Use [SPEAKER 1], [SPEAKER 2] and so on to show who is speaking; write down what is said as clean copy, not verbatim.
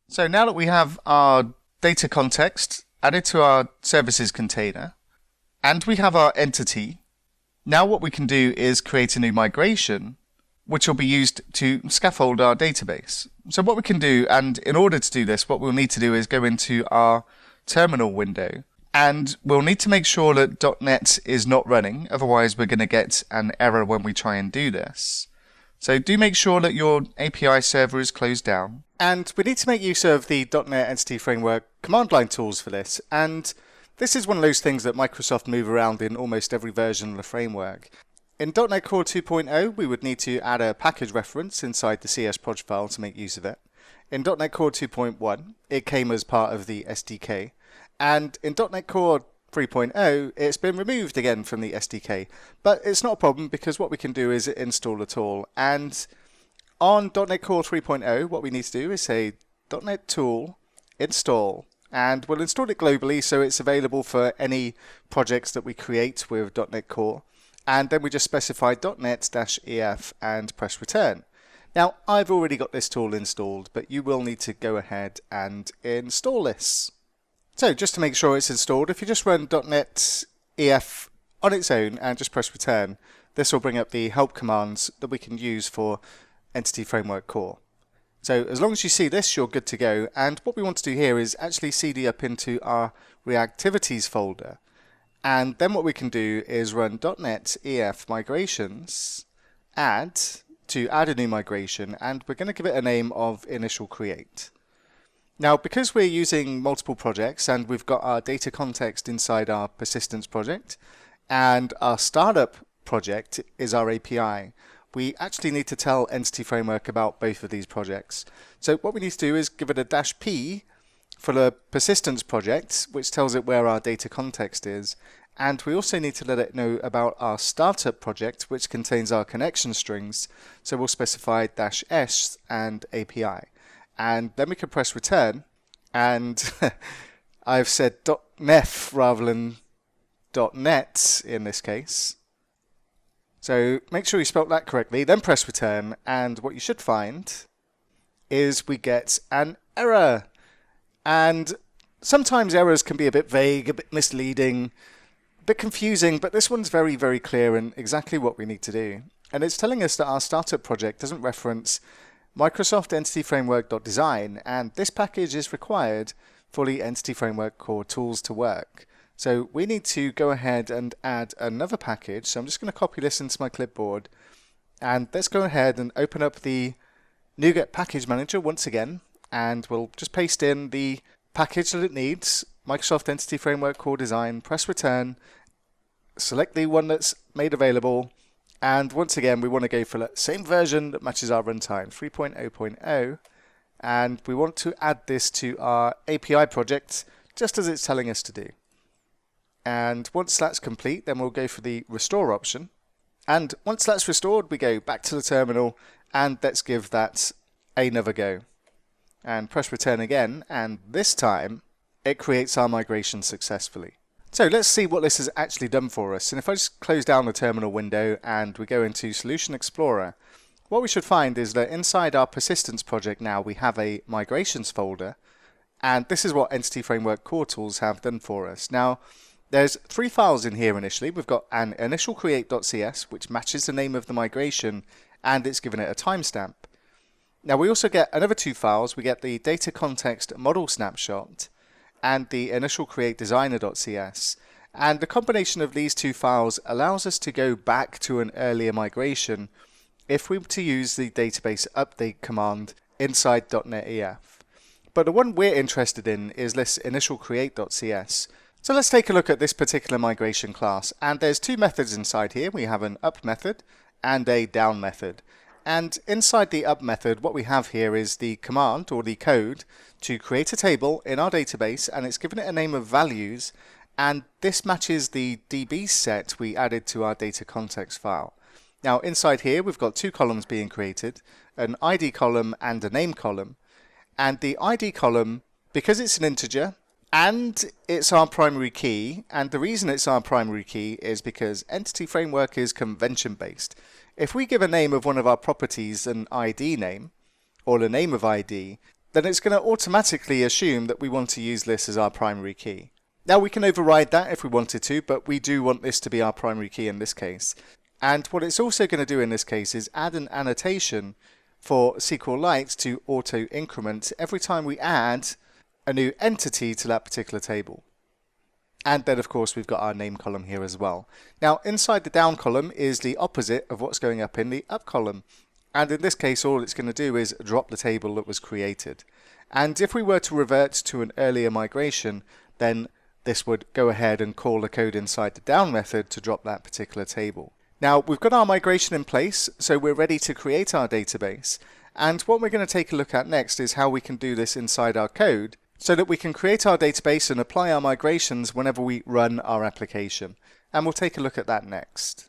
[SPEAKER 1] So now that we have our data context added to our services container, and we have our entity, now what we can do is create a new migration, which will be used to scaffold our database. So what we can do, and in order to do this, what we'll need to do is go into our terminal window, and we'll need to make sure that .NET is not running, otherwise we're going to get an error when we try and do this. So do make sure that your API server is closed down. And we need to make use of the .NET Entity Framework command line tools for this. And this is one of those things that Microsoft move around in almost every version of the framework. In .NET Core 2.0, we would need to add a package reference inside the CS project file to make use of it. In .NET Core 2.1, it came as part of the SDK. And in .NET Core 3.0, it's been removed again from the SDK. But it's not a problem because what we can do is install it all. And on .NET Core 3.0, what we need to do is say .NET Tool install. And we'll install it globally so it's available for any projects that we create with .NET Core. And then we just specify .NET-EF and press return. Now, I've already got this tool installed, but you will need to go ahead and install this. So just to make sure it's installed, if you just run .NET-EF on its own and just press return, this will bring up the help commands that we can use for Entity Framework Core. So as long as you see this, you're good to go. And what we want to do here is actually cd up into our reactivities folder. And then what we can do is run .NET-EF migrations, add a new migration, and we're going to give it a name of initial create. Now, because we're using multiple projects and we've got our data context inside our persistence project and our startup project is our API, we actually need to tell Entity Framework about both of these projects. So what we need to do is give it a -p for the persistence project, which tells it where our data context is. And we also need to let it know about our startup project, which contains our connection strings. So we'll specify -s and API. And then we can press return, and I've said .nef rather than .net in this case. So make sure you spelled that correctly, then press return, and what you should find is we get an error. And sometimes errors can be a bit vague, a bit misleading, a bit confusing, but this one's very, very clear and exactly what we need to do. And it's telling us that our startup project doesn't reference Microsoft Entity Framework.design, and this package is required for the Entity Framework Core tools to work. So we need to go ahead and add another package. So I'm just going to copy this into my clipboard, and let's go ahead and open up the NuGet Package Manager once again, and we'll just paste in the package that it needs, Microsoft Entity Framework Core Design, press return, select the one that's made available, and once again, we want to go for the same version that matches our runtime, 3.0.0, and we want to add this to our API project, just as it's telling us to do. And once that's complete, then we'll go for the restore option. And once that's restored, we go back to the terminal, and let's give that another go. And press return again, and this time, it creates our migration successfully. So let's see what this has actually done for us. And if I just close down the terminal window and we go into Solution Explorer, what we should find is that inside our persistence project now we have a migrations folder, and this is what Entity Framework Core tools have done for us. Now, there's 3 files in here initially. We've got an initial create.cs, which matches the name of the migration, and it's given it a timestamp. Now we also get another 2 files. We get the data context model snapshot and the initial create designer.cs, and the combination of these 2 files allows us to go back to an earlier migration if we were to use the database update command inside .NET-EF. But the one we're interested in is this initial create.cs. So let's take a look at this particular migration class, and there's 2 methods inside here. We have an up method and a down method. And inside the up method, what we have here is the command or the code to create a table in our database, and it's given it a name of values, and this matches the DB set we added to our data context file. Now inside here we've got 2 columns being created, an ID column and a name column, and the ID column, because it's an integer and it's our primary key, and the reason it's our primary key is because Entity Framework is convention based. If we give a name of one of our properties an ID name, or the name of ID, then it's going to automatically assume that we want to use this as our primary key. Now we can override that if we wanted to, but we do want this to be our primary key in this case. And what it's also going to do in this case is add an annotation for SQLite to auto increment every time we add a new entity to that particular table. And then of course we've got our name column here as well. Now inside the down column is the opposite of what's going up in the up column. And in this case all it's going to do is drop the table that was created. And if we were to revert to an earlier migration, then this would go ahead and call the code inside the down method to drop that particular table. Now we've got our migration in place, so we're ready to create our database. And what we're going to take a look at next is how we can do this inside our code so that we can create our database and apply our migrations whenever we run our application. And we'll take a look at that next.